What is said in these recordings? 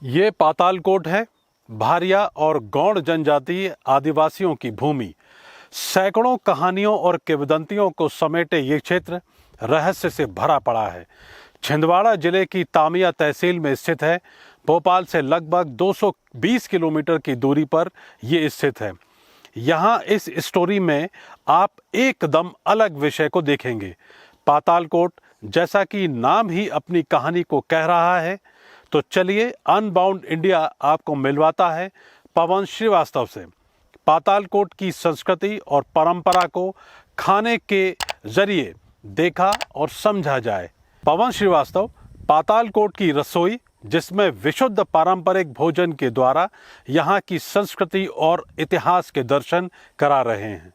ये पातालकोट है, भारिया और गौड़ जनजातीय आदिवासियों की भूमि। सैकड़ों कहानियों और किंवदंतियों को समेटे ये क्षेत्र रहस्य से भरा पड़ा है। छिंदवाड़ा जिले की तामिया तहसील में स्थित है। भोपाल से लगभग 220 किलोमीटर की दूरी पर ये स्थित है। यहाँ इस स्टोरी में आप एकदम अलग विषय को देखेंगे। पातालकोट, जैसा कि नाम ही अपनी कहानी को कह रहा है, तो चलिए अनबाउंड इंडिया आपको मिलवाता है पवन श्रीवास्तव से। पातालकोट की संस्कृति और परंपरा को खाने के जरिए देखा और समझा जाए। पवन श्रीवास्तव पातालकोट की रसोई, जिसमें विशुद्ध पारंपरिक भोजन के द्वारा यहाँ की संस्कृति और इतिहास के दर्शन करा रहे हैं।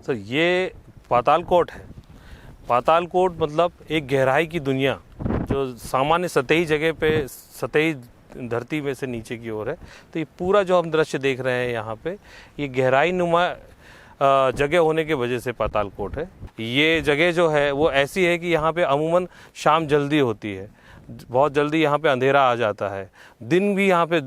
सर ये पातालकोट है। पातालकोट मतलब एक गहराई की दुनिया जो सामान्य सतही जगह पे, सतही धरती में से नीचे की ओर है। तो ये पूरा जो हम दृश्य देख रहे हैं यहाँ पे, ये गहराई नुमा जगह होने की वजह से पातालकोट है। ये जगह जो है वो ऐसी है कि यहाँ पे अमूमन शाम जल्दी होती है, बहुत जल्दी यहाँ पे अंधेरा आ जाता है, दिन भी यहाँ पे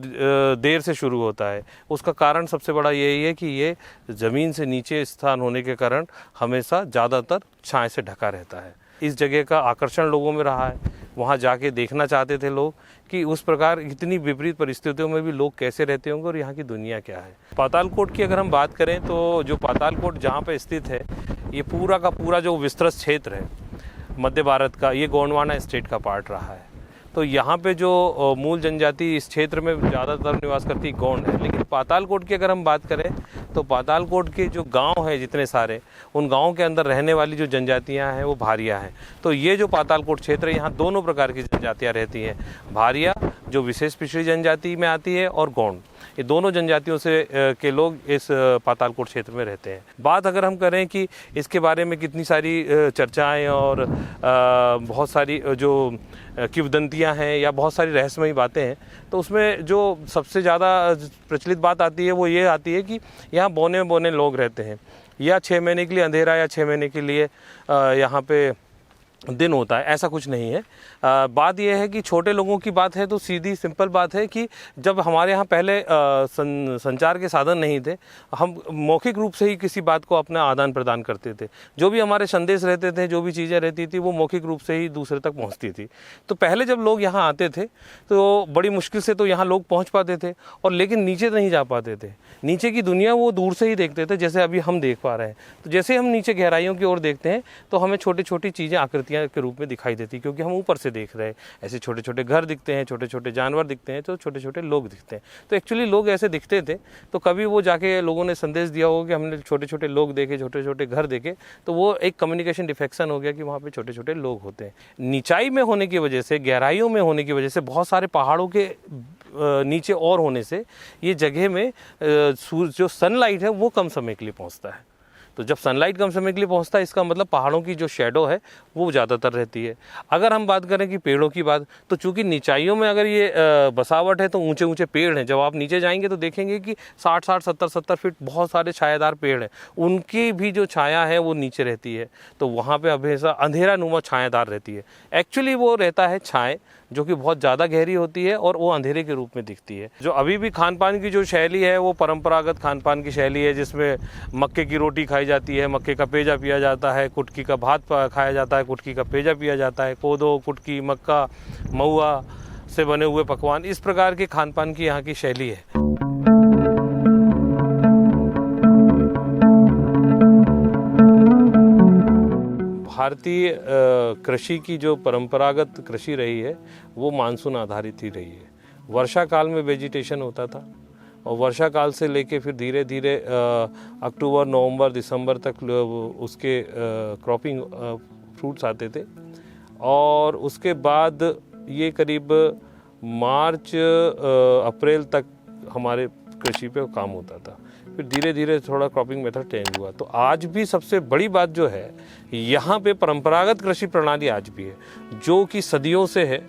देर से शुरू होता है। उसका कारण सबसे बड़ा यही है कि ये ज़मीन से नीचे स्थान होने के कारण हमेशा ज़्यादातर छाया से ढका रहता है। इस जगह का आकर्षण लोगों में रहा है। वहाँ जाके देखना चाहते थे लोग कि उस प्रकार इतनी विपरीत परिस्थितियों में भी लोग कैसे रहते होंगे और यहाँ की दुनिया क्या है। पातालकोट की अगर हम बात करें तो जो पातालकोट जहाँ पे स्थित है, ये पूरा का पूरा जो विस्तृत क्षेत्र है मध्य भारत का, ये गोंडवाना स्टेट का पार्ट रहा है। तो यहाँ पे जो मूल जनजाति इस क्षेत्र में ज़्यादातर निवास करती गोंड है। लेकिन पातालकोट की अगर हम बात करें तो पातालकोट के जो गांव हैं जितने सारे, उन गांवों के अंदर रहने वाली जो जनजातियां हैं वो भारिया हैं। तो ये जो पातालकोट क्षेत्र है, यहाँ दोनों प्रकार की जनजातियां रहती हैं। भारिया जो विशेष पिछड़ी जनजाति में आती है और गौंड, ये दोनों जनजातियों से के लोग इस पातालकोट क्षेत्र में रहते हैं। बात अगर हम करें कि इसके बारे में कितनी सारी चर्चाएं और बहुत सारी जो किंवदंतियां हैं या बहुत सारी रहस्यमयी बातें हैं, तो उसमें जो सबसे ज़्यादा प्रचलित बात आती है वो ये आती है कि यहाँ बौने बौने लोग रहते हैं, या 6 महीने के लिए अंधेरा या 6 महीने के लिए यहाँ पे दिन होता है। ऐसा कुछ नहीं है। बात यह है कि छोटे लोगों की बात है तो सीधी सिंपल बात है कि जब हमारे यहाँ पहले संचार के साधन नहीं थे, हम मौखिक रूप से ही किसी बात को अपना आदान प्रदान करते थे। जो भी हमारे संदेश रहते थे, जो भी चीज़ें रहती थी, वो मौखिक रूप से ही दूसरे तक पहुँचती थी। तो पहले जब लोग यहाँ आते थे तो बड़ी मुश्किल से तो यहाँ लोग पहुँच पाते थे, और लेकिन नीचे नहीं जा पाते थे। नीचे की दुनिया वो दूर से ही देखते थे, जैसे अभी हम देख पा रहे हैं। तो जैसे हम नीचे गहराइयों की ओर देखते हैं तो हमें छोटी छोटी चीज़ें आकृतियाँ के रूप में दिखाई देती, क्योंकि हम ऊपर से देख रहे हैं। ऐसे छोटे छोटे घर दिखते हैं, छोटे छोटे जानवर दिखते हैं, तो छोटे छोटे लोग दिखते हैं। तो एक्चुअली लोग ऐसे दिखते थे। तो कभी वो जाके लोगों ने संदेश दिया होगा कि हमने छोटे छोटे लोग देखे, छोटे छोटे घर देखे, तो वो एक कम्युनिकेशन डिफेक्शन हो गया कि वहाँ पे छोटे छोटे लोग होते हैं। नीचाई में होने की वजह से, गहराइयों में होने की वजह से, बहुत सारे पहाड़ों के नीचे और होने से ये जगह में सूर्य जो सनलाइट है वो कम समय के लिए पहुँचता है। तो जब सनलाइट कम समय के लिए पहुंचता है, इसका मतलब पहाड़ों की जो शेडो है वो ज़्यादातर रहती है। अगर हम बात करें कि पेड़ों की बात, तो चूंकि निचाइयों में अगर ये बसावट है तो ऊंचे ऊंचे पेड़ हैं। जब आप नीचे जाएंगे तो देखेंगे कि 60-60, 70-70 फीट बहुत सारे छायादार पेड़ हैं। उनकी भी जो छाया है वो नीचे रहती है, तो वहाँ पर हमेशा अंधेरा नुमा छायादार रहती है। एक्चुअली वो रहता है छाए, जो कि बहुत ज़्यादा गहरी होती है और वो अंधेरे के रूप में दिखती है। जो अभी भी खान पान की जो शैली है वो परंपरागत खान पान की शैली है, जिसमें मक्के की रोटी खाई जाती है, मक्के का पेजा पिया जाता है, कुटकी का भात खाया जाता है, कुटकी का पेजा पिया जाता है, कोदो, कुटकी, मक्का, महुआ से बने हुए पकवान, इस प्रकार के खान पान की यहाँ की शैली है। भारतीय कृषि की जो परंपरागत कृषि रही है वो मानसून आधारित ही रही है। वर्षा काल में वेजिटेशन होता था, और वर्षा काल से लेके फिर धीरे धीरे अक्टूबर, नवंबर, दिसंबर तक उसके क्रॉपिंग फ्रूट्स आते थे। और उसके बाद ये करीब मार्च अप्रैल तक हमारे कृषि पे काम होता था। फिर धीरे धीरे थोड़ा क्रॉपिंग मेथड चेंज हुआ। तो आज भी सबसे बड़ी बात जो है, यहाँ पे परंपरागत कृषि प्रणाली आज भी है, जो कि सदियों से है,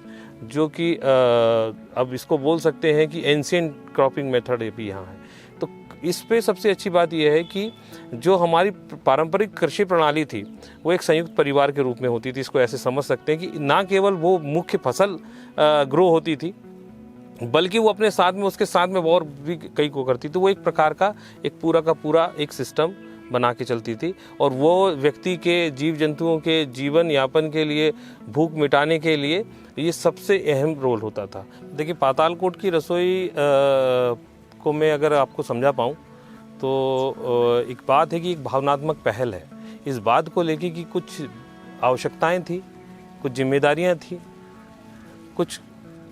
जो कि अब इसको बोल सकते हैं कि एंशिएंट क्रॉपिंग मेथड भी यहाँ है। तो इस पे सबसे अच्छी बात यह है कि जो हमारी पारंपरिक कृषि प्रणाली थी वो एक संयुक्त परिवार के रूप में होती थी। इसको ऐसे समझ सकते हैं कि ना केवल वो मुख्य फसल ग्रो होती थी, बल्कि वो अपने साथ में, उसके साथ में और भी कई को करती थी। वो एक प्रकार का एक पूरा का पूरा एक सिस्टम बना के चलती थी। और वो व्यक्ति के, जीव जंतुओं के जीवन यापन के लिए, भूख मिटाने के लिए ये सबसे अहम रोल होता था। देखिए, पातालकोट की रसोई को मैं अगर आपको समझा पाऊँ तो एक बात है कि एक भावनात्मक पहल है। इस बात को लेके कि कुछ आवश्यकताएं थी, कुछ जिम्मेदारियां थी, कुछ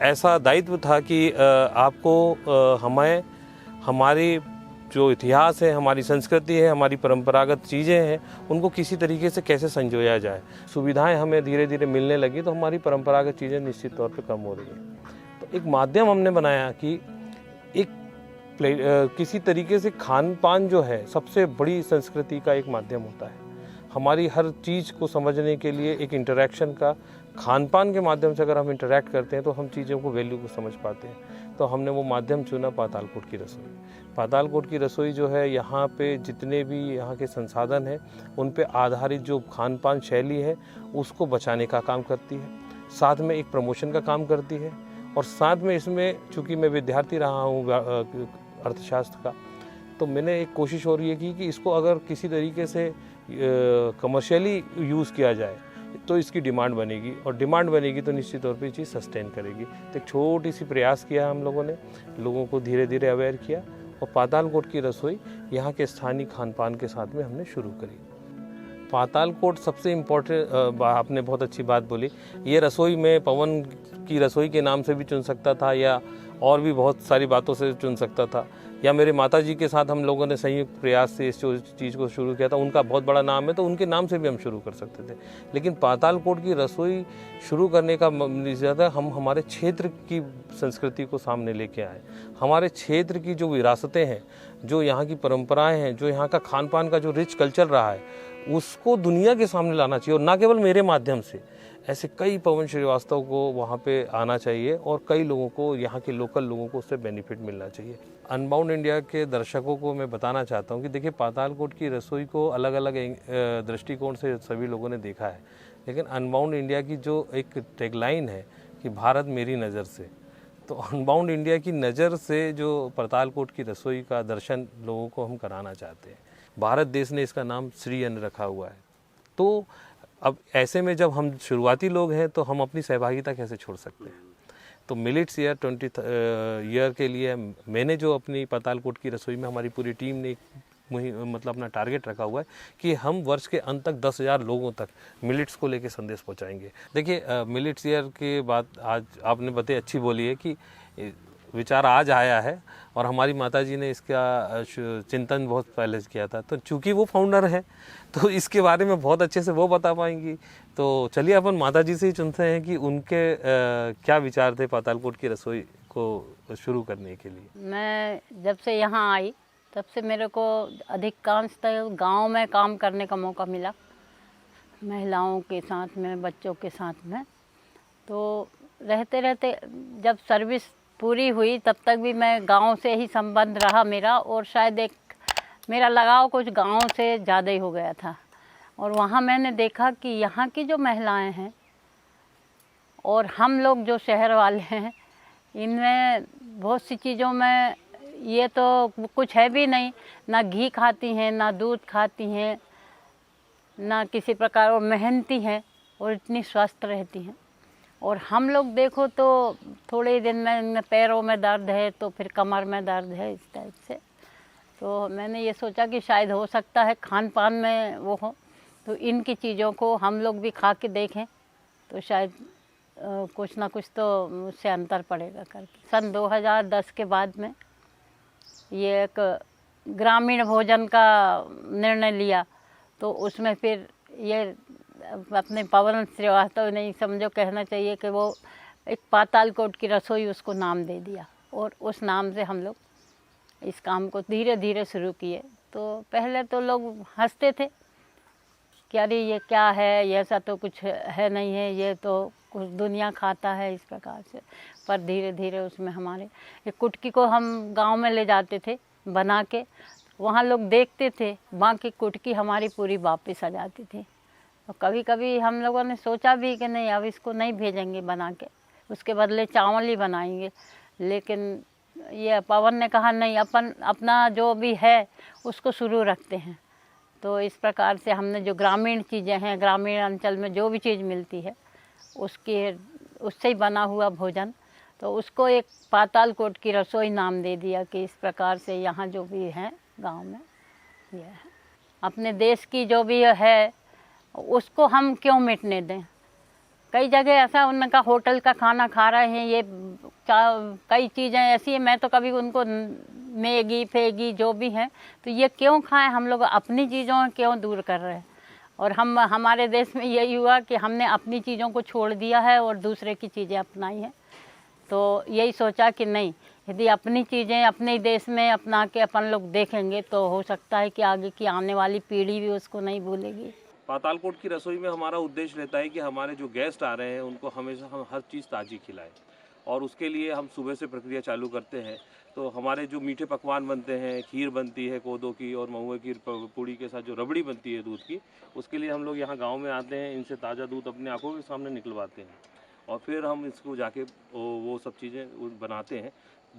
ऐसा दायित्व था कि आपको हमें हमारे जो इतिहास है, हमारी संस्कृति है, हमारी परंपरागत चीज़ें हैं, उनको किसी तरीके से कैसे संजोया जाए। सुविधाएं हमें धीरे धीरे मिलने लगी तो हमारी परंपरागत चीज़ें निश्चित तौर पे कम हो रही हैं। तो एक माध्यम हमने बनाया कि एक किसी तरीके से खान पान जो है सबसे बड़ी संस्कृति का एक माध्यम होता है। हमारी हर चीज़ को समझने के लिए एक इंटरेक्शन का, खान पान के माध्यम से अगर हम इंटरेक्ट करते हैं तो हम चीज़ों को, वैल्यू को समझ पाते हैं। तो हमने वो माध्यम चुना, पातालकोट की रसोई। पातालकोट की रसोई जो है, यहाँ पे जितने भी यहाँ के संसाधन हैं उन पे आधारित जो खान पान शैली है उसको बचाने का काम करती है, साथ में एक प्रमोशन का काम करती है। और साथ में इसमें, चूँकि मैं विद्यार्थी रहा हूँ अर्थशास्त्र का, तो मैंने एक कोशिश हो रही है कि इसको अगर किसी तरीके से कमर्शियली यूज़ किया जाए तो इसकी डिमांड बनेगी, और डिमांड बनेगी तो निश्चित तौर पे ये चीज़ सस्टेन करेगी। तो एक छोटी सी प्रयास किया हम लोगों ने, लोगों को धीरे धीरे अवेयर किया, और पातालकोट की रसोई यहाँ के स्थानीय खान पान के साथ में हमने शुरू करी। पातालकोट सबसे इम्पोर्टेंट, आपने बहुत अच्छी बात बोली। ये रसोई में पवन की रसोई के नाम से भी चुन सकता था, या और भी बहुत सारी बातों से चुन सकता था, या मेरे माताजी के साथ हम लोगों ने संयुक्त प्रयास से इस चीज़ को शुरू किया था। उनका बहुत बड़ा नाम है तो उनके नाम से भी हम शुरू कर सकते थे। लेकिन पातालकोट की रसोई शुरू करने का ज़्यादा हम हमारे क्षेत्र की संस्कृति को सामने लेके आए। हमारे क्षेत्र की जो विरासतें हैं, जो यहाँ की परंपराएं हैं, जो यहाँ का खान पान का जो रिच कल्चर रहा है, उसको दुनिया के सामने लाना चाहिए। और ना केवल मेरे माध्यम से, ऐसे कई पवन श्रीवास्तव को वहाँ पे आना चाहिए, और कई लोगों को, यहाँ के लोकल लोगों को उससे बेनिफिट मिलना चाहिए। अनबाउंड इंडिया के दर्शकों को मैं बताना चाहता हूँ कि देखिए, पातालकोट की रसोई को अलग अलग दृष्टिकोण से सभी लोगों ने देखा है, लेकिन अनबाउंड इंडिया की जो एक टैगलाइन है कि भारत मेरी नज़र से, तो अनबाउंड इंडिया की नज़र से जो पातालकोट की रसोई का दर्शन लोगों को हम कराना चाहते हैं। भारत देश ने इसका नाम श्री अन्न रखा हुआ है। तो अब ऐसे में जब हम शुरुआती लोग हैं तो हम अपनी सहभागिता कैसे छोड़ सकते हैं। तो मिलेट्स ईयर 20 ईयर के लिए मैंने जो अपनी पातालकोट की रसोई में, हमारी पूरी टीम ने मतलब अपना टारगेट रखा हुआ है कि हम वर्ष के अंत तक 10,000 लोगों तक मिलेट्स को लेके संदेश पहुंचाएंगे। देखिए, मिलेट्स ईयर के बाद आज आपने बातें अच्छी बोली है कि विचार आज आया है, और हमारी माताजी ने इसका चिंतन बहुत पहले से किया था। तो चूंकि वो फाउंडर है तो इसके बारे में बहुत अच्छे से वो बता पाएंगी। तो चलिए अपन माताजी से ही चुनते हैं कि उनके क्या विचार थे पातालकोट की रसोई को शुरू करने के लिए। मैं जब से यहाँ आई तब से मेरे को अधिकांशतः गांव में काम करने का मौका मिला, महिलाओं के साथ में, बच्चों के साथ में। तो रहते रहते जब सर्विस पूरी हुई तब तक भी मैं गांव से ही संबंध रहा मेरा, और शायद एक मेरा लगाव कुछ गांव से ज़्यादा ही हो गया था। और वहाँ मैंने देखा कि यहाँ की जो महिलाएं हैं और हम लोग जो शहर वाले हैं, इनमें बहुत सी चीज़ों में ये तो कुछ है भी नहीं, ना घी खाती हैं, ना दूध खाती हैं, ना किसी प्रकार, और मेहनती हैं और इतनी स्वस्थ रहती हैं। और हम लोग देखो तो थोड़े दिन में पैरों में दर्द है, तो फिर कमर में दर्द है, इस टाइप से। तो मैंने ये सोचा कि शायद हो सकता है खान पान में वो हो, तो इनकी चीज़ों को हम लोग भी खा के देखें तो शायद कुछ ना कुछ तो उससे अंतर पड़ेगा करके। सन 2010 के बाद में ये एक ग्रामीण भोजन का निर्णय लिया, तो उसमें फिर ये अपने पवन श्रीवास्तव ने समझो कहना चाहिए कि वो एक पातालकोट की रसोई उसको नाम दे दिया, और उस नाम से हम लोग इस काम को धीरे धीरे शुरू किए। तो पहले तो लोग हंसते थे कि अरे ये क्या है, ये ऐसा तो कुछ है नहीं है, ये तो कुछ दुनिया खाता है इस प्रकार से। पर धीरे धीरे उसमें हमारे एक कुटकी को हम गांव में ले जाते थे बना के, वहाँ लोग देखते थे, वहाँ की कुटकी हमारी पूरी वापस आ जाती थी। और कभी कभी हम लोगों ने सोचा भी कि नहीं अब इसको नहीं भेजेंगे बना के, उसके बदले चावल ही बनाएंगे। लेकिन ये पवन ने कहा नहीं, अपना जो भी है उसको शुरू रखते हैं। तो इस प्रकार से हमने जो ग्रामीण चीज़ें हैं, ग्रामीण अंचल में जो भी चीज़ मिलती है उससे ही बना हुआ भोजन, तो उसको एक पातालकोट की रसोई नाम दे दिया कि इस प्रकार से यहाँ जो भी है गांव में ये है। अपने देश की जो भी है उसको हम क्यों मिटने दें। कई जगह ऐसा उनका होटल का खाना खा रहे हैं, ये कई चीज़ें ऐसी है, मैं तो कभी उनको मैगी फेगी जो भी हैं तो ये क्यों खाएं, हम लोग अपनी चीज़ों क्यों दूर कर रहे हैं। और हमारे देश में यही हुआ कि हमने अपनी चीज़ों को छोड़ दिया है और दूसरे की चीज़ें अपनाई हैं। तो यही सोचा कि नहीं, यदि अपनी चीज़ें अपने देश में अपना के अपन लोग देखेंगे तो हो सकता है कि आगे की आने वाली पीढ़ी भी उसको नहीं भूलेगी। पातालकोट की रसोई में हमारा उद्देश्य रहता है कि हमारे जो गेस्ट आ रहे हैं उनको हमेशा हम हर चीज़ ताज़ी खिलाएं, और उसके लिए हम सुबह से प्रक्रिया चालू करते हैं। तो हमारे जो मीठे पकवान बनते हैं, खीर बनती है कोदो की और महुए की पूड़ी के साथ जो रबड़ी बनती है दूध की, उसके लिए हम लोग यहाँ गाँव में आते हैं, इनसे ताज़ा दूध अपने आँखों के सामने निकलवाते हैं और फिर हम इसको जाके वो सब चीज़ें बनाते हैं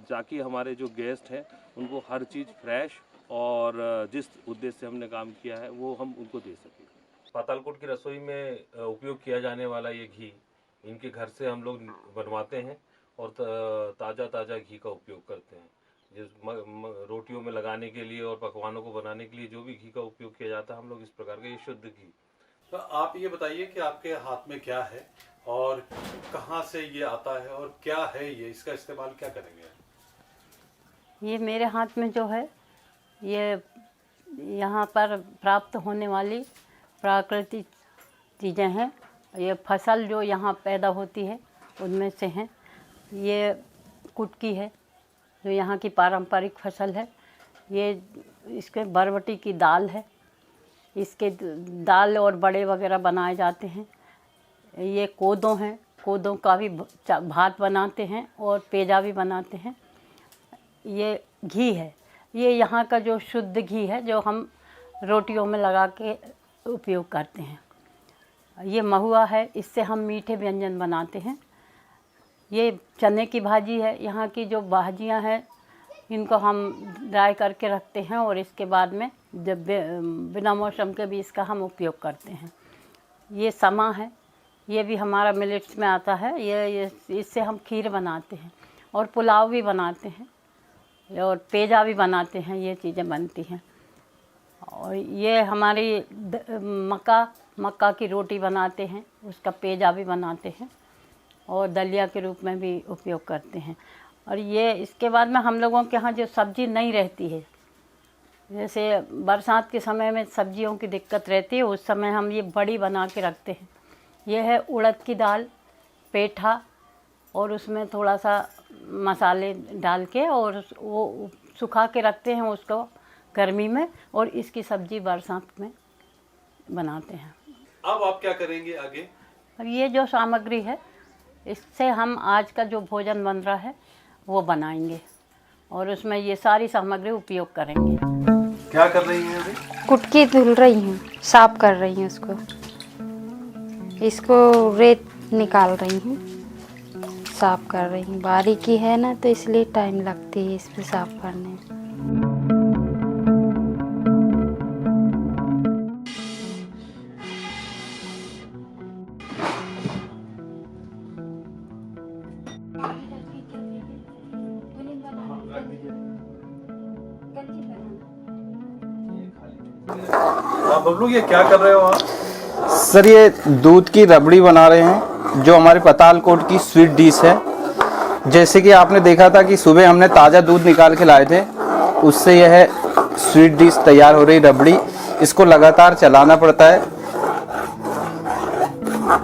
ताकि हमारे जो गेस्ट हैं उनको हर चीज़ फ्रेश और जिस उद्देश्य से हमने काम किया है वो हम उनको दे सकें। पातालकोट की रसोई में उपयोग किया जाने वाला ये घी इनके घर से हम लोग बनवाते हैं और ताज़ा घी का उपयोग करते हैं। जिस रोटियों में लगाने के लिए और पकवानों को बनाने के लिए जो भी घी का उपयोग किया जाता है, हम लोग इस प्रकार का ये शुद्ध घी। तो आप ये बताइए कि आपके हाथ में क्या है और कहाँ से ये आता है और क्या है ये, इसका इस्तेमाल क्या करेंगे? ये मेरे हाथ में जो है ये यहाँ पर प्राप्त होने वाली प्राकृतिक चीज़ें हैं। ये फसल जो यहाँ पैदा होती है उनमें से हैं। ये कुटकी है जो यहाँ की पारंपरिक फसल है। ये इसके बरबटी की दाल है, इसके दाल और बड़े वगैरह बनाए जाते हैं। ये कोदो हैं, कोदों का भी भात बनाते हैं और पेजा भी बनाते हैं। ये घी है, ये यहाँ का जो शुद्ध घी है जो हम रोटियों में लगा के उपयोग करते हैं। ये महुआ है, इससे हम मीठे व्यंजन बनाते हैं। ये चने की भाजी है, यहाँ की जो भाजियाँ हैं इनको हम ड्राई करके रखते हैं और इसके बाद में जब बिना मौसम के भी इसका हम उपयोग करते हैं। ये समा है, ये भी हमारा मिलेट्स में आता है। ये इससे हम खीर बनाते हैं और पुलाव भी बनाते हैं और पेजा भी बनाते हैं, ये चीज़ें बनती हैं। और ये हमारी मक्का की रोटी बनाते हैं, उसका पेजा भी बनाते हैं और दलिया के रूप में भी उपयोग करते हैं। और ये इसके बाद में हम लोगों के यहाँ जो सब्ज़ी नहीं रहती है, जैसे बरसात के समय में सब्जियों की दिक्कत रहती है, उस समय हम ये बड़ी बना के रखते हैं। ये है उड़द की दाल, पेठा और उसमें थोड़ा सा मसाले डाल के और वो सुखा के रखते हैं उसको गर्मी में, और इसकी सब्ज़ी बरसात में बनाते हैं। अब आप क्या करेंगे आगे? और ये जो सामग्री है इससे हम आज का जो भोजन बन रहा है वो बनाएंगे और उसमें ये सारी सामग्री उपयोग करेंगे। क्या कर रही हैं अभी? कुटकी धुल रही हूँ, साफ कर रही हूँ इसको रेत निकाल रही हूँ, साफ कर रही हूँ। बारीकी है ना तो इसलिए टाइम लगती है इसमें साफ करने में। हाँ बबलू, ये क्या कर रहे हो आप? सर ये दूध की रबड़ी बना रहे हैं जो हमारे पातालकोट की स्वीट डिश है। जैसे कि आपने देखा था कि सुबह हमने ताज़ा दूध निकाल के लाए थे, उससे यह स्वीट डिश तैयार हो रही रबड़ी। इसको लगातार चलाना पड़ता है ये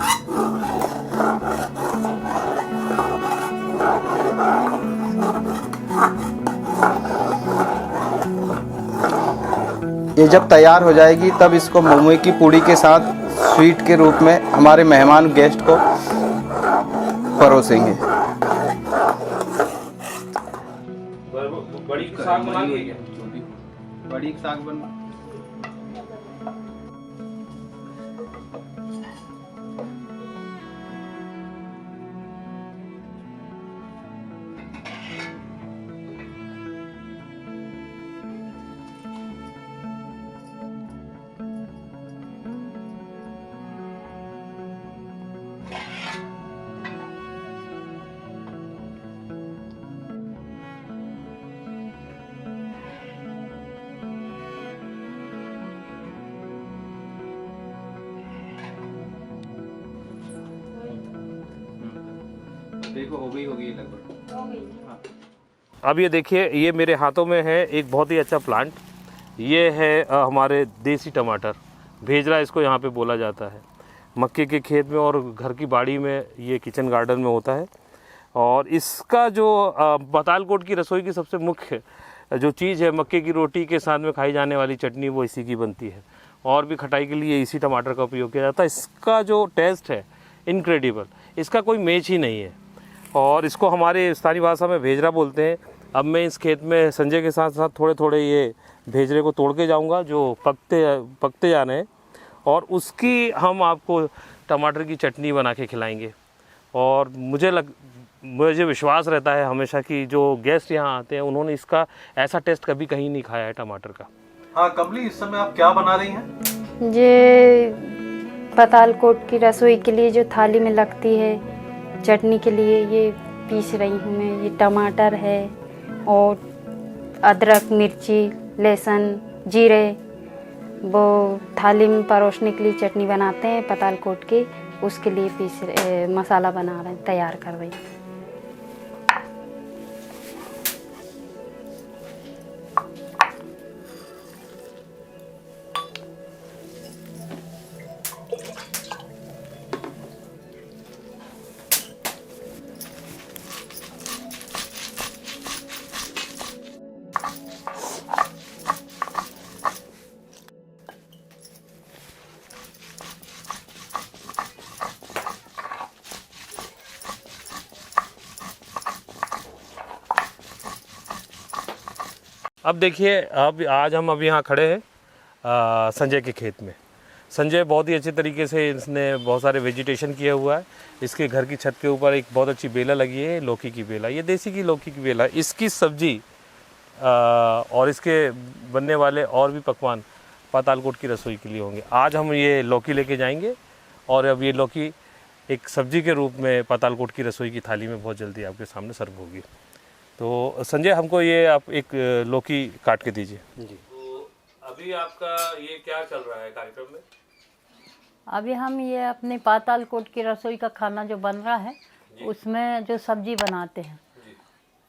जब तैयार हो जाएगी तब इसको मोमोई की पूड़ी के साथ स्वीट के रूप में हमारे मेहमान गेस्ट को परोसेंगे। बड़ी साग बना लिए क्या? बड़ी साग बना। देखो हो गई लगभग। अब ये देखिए, ये मेरे हाथों में है एक बहुत ही अच्छा प्लांट। ये है हमारे देसी टमाटर, भेजरा इसको यहाँ पे बोला जाता है। मक्के के खेत में और घर की बाड़ी में, ये किचन गार्डन में होता है। और इसका जो पातालकोट की रसोई की सबसे मुख्य जो चीज़ है, मक्के की रोटी के साथ में खाई जाने वाली चटनी, वो इसी की बनती है। और भी खटाई के लिए इसी टमाटर का उपयोग किया जाता है। इसका जो टेस्ट है इनक्रेडिबल, इसका कोई मैच ही नहीं है। और इसको हमारे स्थानीय भाषा में भेजरा बोलते हैं। अब मैं इस खेत में संजय के साथ साथ थोड़े थोड़े ये भेजरे को तोड़ के जाऊँगा जो पकते जा रहे हैं, और उसकी हम आपको टमाटर की चटनी बना के खिलाएंगे। और मुझे विश्वास रहता है हमेशा कि जो गेस्ट यहाँ आते हैं उन्होंने इसका ऐसा टेस्ट कभी कहीं नहीं खाया है टमाटर का। हाँ कमली, इस समय आप क्या बना रही हैं? ये पातालकोट की रसोई के लिए जो थाली में लगती है चटनी के लिए, ये पीस रही हूँ मैं। ये टमाटर है और अदरक, मिर्ची, लहसुन, जीरे, वो थाली में परोसने के लिए चटनी बनाते हैं पातालकोट की, उसके लिए मसाला बना रहे हैं, तैयार कर रही हैं। अब देखिए, अब आज हम यहाँ खड़े हैं संजय के खेत में। संजय बहुत ही अच्छे तरीके से इसने बहुत सारे वेजिटेशन किया हुआ है। इसके घर की छत के ऊपर एक बहुत अच्छी बेला लगी है, लौकी की बेला। ये देसी की लौकी की बेला, इसकी सब्जी और इसके बनने वाले और भी पकवान पातालकोट की रसोई के लिए होंगे। आज हम ये लौकी लेके जाएंगे और अब ये लौकी एक सब्जी के रूप में पातालकोट की रसोई की थाली में बहुत जल्दी आपके सामने सर्व होगी। तो संजय, हमको ये आप एक लौकी काट के दीजिए जी। तो अभी आपका ये क्या चल रहा है कार्यक्रम में? अभी हम ये अपने पातालकोट की रसोई का खाना जो बन रहा है उसमें जो सब्जी बनाते हैं।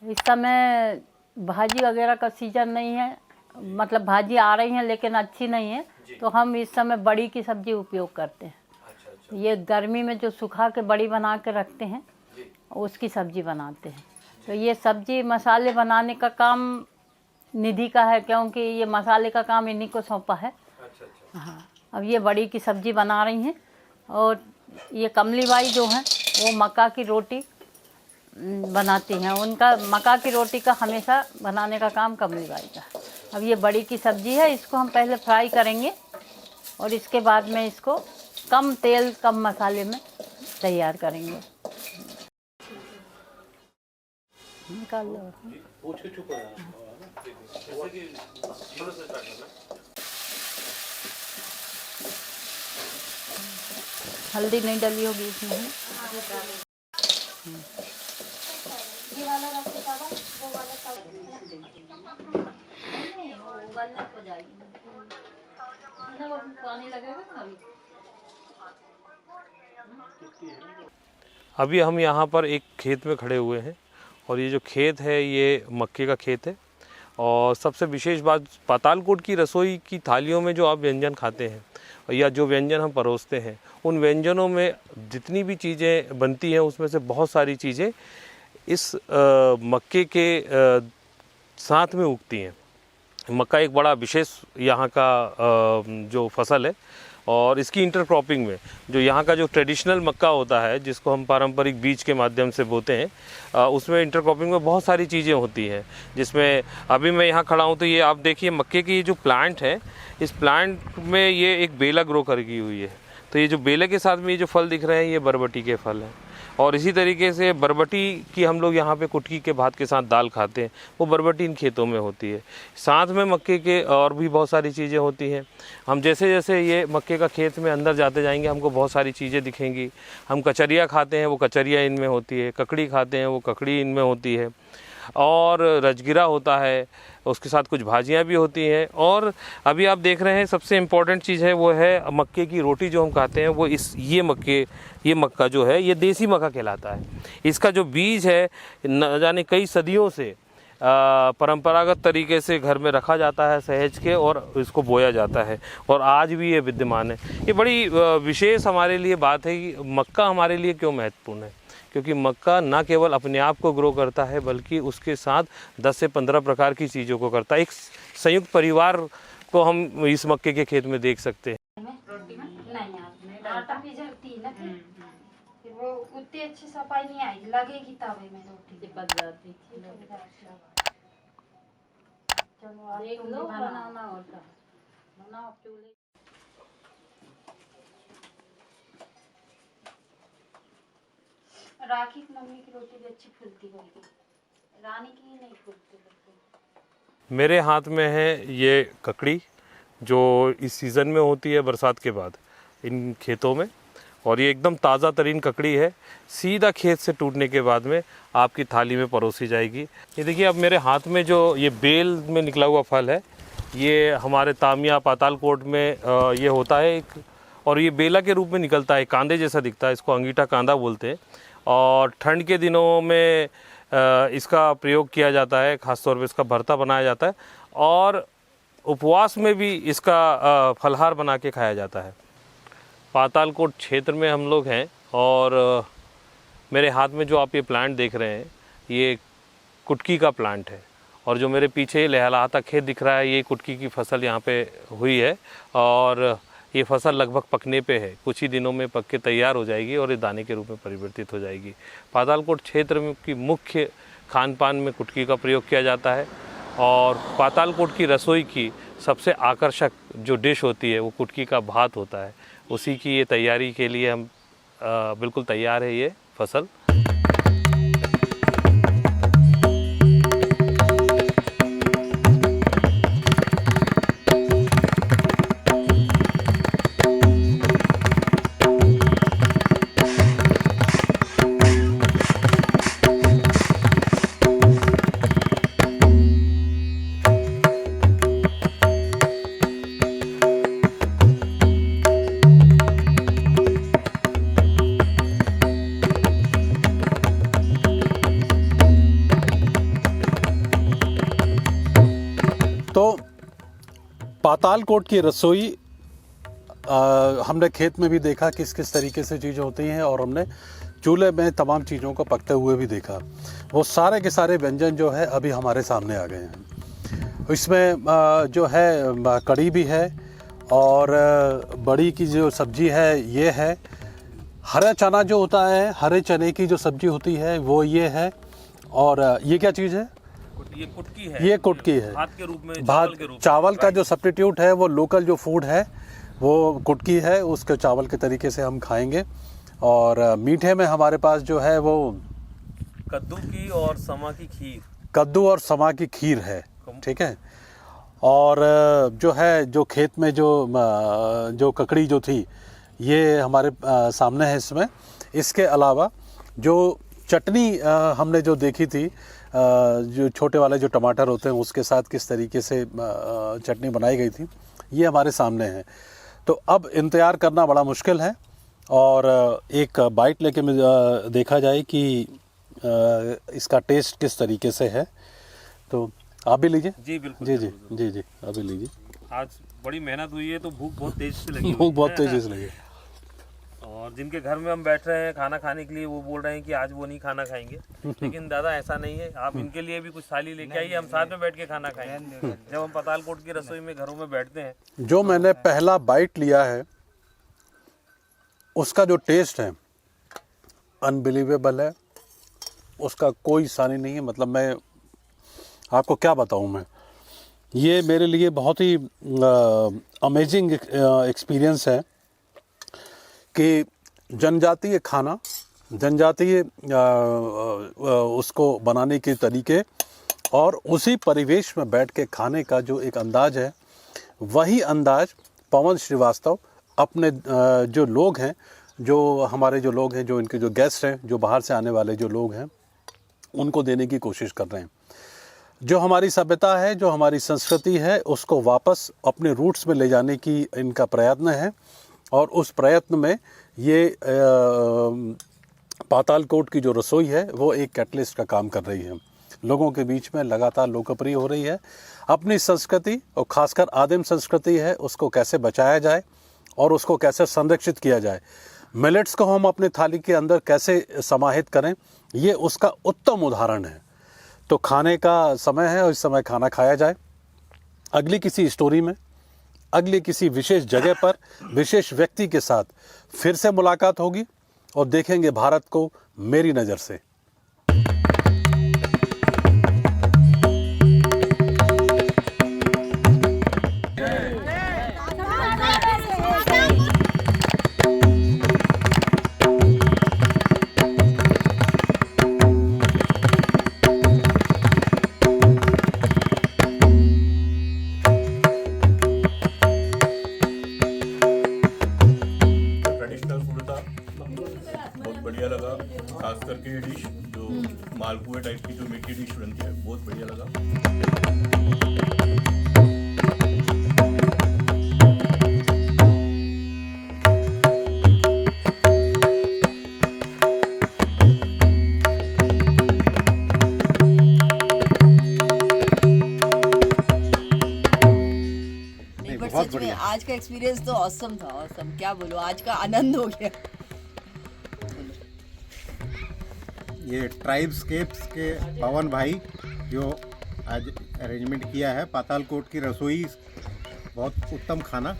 इस समय भाजी वगैरह का सीजन नहीं है, मतलब भाजी आ रही हैं लेकिन अच्छी नहीं है, तो हम इस समय बड़ी की सब्जी उपयोग करते हैं। अच्छा। ये गर्मी में जो सुखा के बड़ी बना के रखते हैं उसकी सब्जी बनाते हैं। तो ये सब्जी मसाले बनाने का काम निधि का है, क्योंकि ये मसाले का काम इन्हीं को सौंपा है। अच्छा। हाँ, अब ये बड़ी की सब्जी बना रही हैं। और ये कमली बाई जो हैं वो मक्का की रोटी बनाती हैं। उनका मक्का की रोटी का हमेशा बनाने का काम कमली बाई का। अब ये बड़ी की सब्जी है, इसको हम पहले फ्राई करेंगे और इसके बाद में इसको कम तेल कम मसाले में तैयार करेंगे। निकाल लो। हल्दी नहीं डली होगी इसमें। अभी हम यहाँ पर एक खेत में खड़े हुए हैं और ये जो खेत है ये मक्के का खेत है। और सबसे विशेष बात, पातालकोट की रसोई की थालियों में जो आप व्यंजन खाते हैं या जो व्यंजन हम परोसते हैं, उन व्यंजनों में जितनी भी चीज़ें बनती हैं उसमें से बहुत सारी चीज़ें इस मक्के के साथ में उगती हैं। मक्का एक बड़ा विशेष यहाँ का जो फसल है, और इसकी इंटरक्रॉपिंग में जो यहाँ का जो ट्रेडिशनल मक्का होता है जिसको हम पारंपरिक बीज के माध्यम से बोते हैं, उसमें इंटरक्रॉपिंग में बहुत सारी चीज़ें होती हैं। जिसमें अभी मैं यहाँ खड़ा हूँ तो ये आप देखिए मक्के की जो प्लांट है, इस प्लांट में ये एक बेला ग्रो करी हुई है। तो ये जो बेले के साथ में ये जो फल दिख रहे हैं ये बरबटी के फल हैं। और इसी तरीके से बरबटी की हम लोग यहाँ पे कुटकी के भात के साथ दाल खाते हैं, वो बरबटी इन खेतों में होती है। साथ में मक्के के और भी बहुत सारी चीज़ें होती हैं। हम जैसे जैसे ये मक्के का खेत में अंदर जाते जाएंगे हमको बहुत सारी चीज़ें दिखेंगी। हम कचरिया खाते हैं, वो कचरिया इनमें होती है। ककड़ी खाते हैं, वो ककड़ी इनमें होती है। और रजगिरा होता है, उसके साथ कुछ भाजियाँ भी होती हैं। और अभी आप देख रहे हैं सबसे इम्पॉर्टेंट चीज़ है वो है मक्के की रोटी जो हम खाते हैं, वो ये मक्का जो है ये देसी मक्का कहलाता है। इसका जो बीज है न जाने कई सदियों से परंपरागत तरीके से घर में रखा जाता है सहेज के, और इसको बोया जाता है, और आज भी ये विद्यमान है। ये बड़ी विशेष हमारे लिए बात है कि मक्का हमारे लिए क्यों महत्वपूर्ण है, क्योंकि मक्का ना केवल अपने आप को ग्रो करता है बल्कि उसके साथ 10 से 15 प्रकार की चीज़ों को करता है। एक संयुक्त परिवार को हम इस मक्के के खेत में देख सकते हैं। आटा भी जलती है ना, फिर वो उतनी अच्छी सफाई नहीं आएगी, लगेगी तवे में रोटी चिपक जाती। चलो आप देख तुम लो, भी बनाओ। बनाना होता बनाओ चूल्हे। राखी की मम्मी की रोटी भी अच्छी फूलती होगी, रानी की ही नहीं फूलती बिल्कुल। मेरे हाथ में है ये ककड़ी जो इस सीज़न में होती है बरसात के बाद इन खेतों में, और ये एकदम ताज़ा तरीन ककड़ी है। सीधा खेत से टूटने के बाद में आपकी थाली में परोसी जाएगी। ये देखिए अब मेरे हाथ में जो ये बेल में निकला हुआ फल है, ये हमारे तामिया पातालकोट में ये होता है एक, और ये बेला के रूप में निकलता है, कांदे जैसा दिखता है, इसको अंगीठा कांदा बोलते हैं। और ठंड के दिनों में इसका प्रयोग किया जाता है, ख़ासतौर पे इसका भरता बनाया जाता है, और उपवास में भी इसका फलहार बना के खाया जाता है। पातालकोट क्षेत्र में हम लोग हैं, और मेरे हाथ में जो आप ये प्लांट देख रहे हैं ये कुटकी का प्लांट है, और जो मेरे पीछे लहलहाता खेत दिख रहा है ये कुटकी की फसल यहाँ पे हुई है, और ये फसल लगभग पकने पे है। कुछ ही दिनों में पक के तैयार हो जाएगी और ये दाने के रूप में परिवर्तित हो जाएगी। पातालकोट क्षेत्र में की मुख्य खान पान में कुटकी का प्रयोग किया जाता है, और पातालकोट की रसोई की सबसे आकर्षक जो डिश होती है वो कुटकी का भात होता है। उसी की ये तैयारी के लिए हम बिल्कुल तैयार है ये फसल। तो पातालकोट की रसोई हमने खेत में भी देखा किस किस तरीके से चीज़ें होती हैं, और हमने चूल्हे में तमाम चीज़ों को पकते हुए भी देखा। वो सारे के सारे व्यंजन जो है अभी हमारे सामने आ गए हैं। इसमें जो है कड़ी भी है, और बड़ी की जो सब्जी है ये है। हरा चना जो होता है, हरे चने की जो सब्जी होती है वो ये है। और ये क्या चीज़ है? ये कुटकी है। ये कुटकी है, भात के रूप में, भात चावल का जो सब्स्टिट्यूट है, वो लोकल जो फूड है वो कुटकी है, उसके चावल के तरीके से हम खाएंगे। और मीठे में हमारे पास जो है वो कद्दू की और समा की खीर, कद्दू और समा की खीर है, ठीक है। और जो है जो खेत में जो ककड़ी जो थी ये हमारे सामने है इसमें। इसके अलावा जो चटनी हमने जो देखी थी, जो छोटे वाले जो टमाटर होते हैं उसके साथ किस तरीके से चटनी बनाई गई थी, ये हमारे सामने है। तो अब इंतज़ार करना बड़ा मुश्किल है, और एक बाइट लेके देखा जाए कि इसका टेस्ट किस तरीके से है। तो आप भी लीजिए। जी बिल्कुल। जी जी जी जी अभी लीजिए। आज बड़ी मेहनत हुई है तो भूख बहुत तेज से लगी भूख बहुत तेजी से लगी। और जिनके घर में हम बैठ रहे हैं खाना खाने के लिए वो बोल रहे हैं कि आज वो नहीं खाना खाएंगे, लेकिन दादा ऐसा नहीं है, आप इनके लिए भी कुछ थाली लेके आइए, हम साथ में बैठ के खाना खाएंगे। जब हम पातालकोट की रसोई में घरों में बैठते हैं जो मैंने पहला बाइट लिया है उसका जो टेस्ट है अनबिलीवेबल है, उसका कोई सानी नहीं है। मतलब मैं आपको क्या बताऊं, मैं ये मेरे लिए बहुत ही अमेजिंग एक्सपीरियंस है कि जनजातीय खाना, जनजातीय उसको बनाने के तरीके और उसी परिवेश में बैठ के खाने का जो एक अंदाज है, वही अंदाज पवन श्रीवास्तव अपने जो लोग हैं, जो हमारे जो लोग हैं, जो इनके जो गेस्ट हैं, जो बाहर से आने वाले जो लोग हैं, उनको देने की कोशिश कर रहे हैं। जो हमारी सभ्यता है, जो हमारी संस्कृति है, उसको वापस अपने रूट्स में ले जाने की इनका प्रयत्न है और उस प्रयत्न में ये पातालकोट की जो रसोई है वो एक कैटलिस्ट का काम कर रही है। लोगों के बीच में लगातार लोकप्रिय हो रही है। अपनी संस्कृति और खासकर आदिम संस्कृति है, उसको कैसे बचाया जाए और उसको कैसे संरक्षित किया जाए, मिलेट्स को हम अपने थाली के अंदर कैसे समाहित करें, ये उसका उत्तम उदाहरण है। तो खाने का समय है और इस समय खाना खाया जाए। अगली किसी स्टोरी में, अगली किसी विशेष जगह पर, विशेष व्यक्ति के साथ फिर से मुलाकात होगी और देखेंगे भारत को मेरी नज़र से। ट्रेडिशनल फूड था, बहुत बढ़िया लगा। खास करके ये डिश जो मालपुए टाइप की जो मीठी डिश बनती है, बहुत बढ़िया लगा। नहीं बट सच में आज का एक्सपीरियंस तो ऑसम था, ऑसम क्या बोलो, आज का आनंद हो गया। ये ट्राइब्सकेप्स के पवन भाई जो आज अरेंजमेंट किया है, पातालकोट की रसोई, बहुत उत्तम खाना।